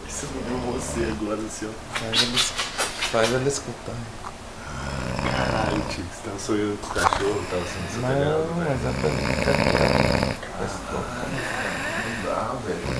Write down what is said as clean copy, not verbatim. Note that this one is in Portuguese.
Isso viu você agora, assim, ó. Faz ela escutar. Caralho, tio, você tava sonhando com o cachorro, tava sendo sacaneado, Não, velho. exatamente. Não dá, velho.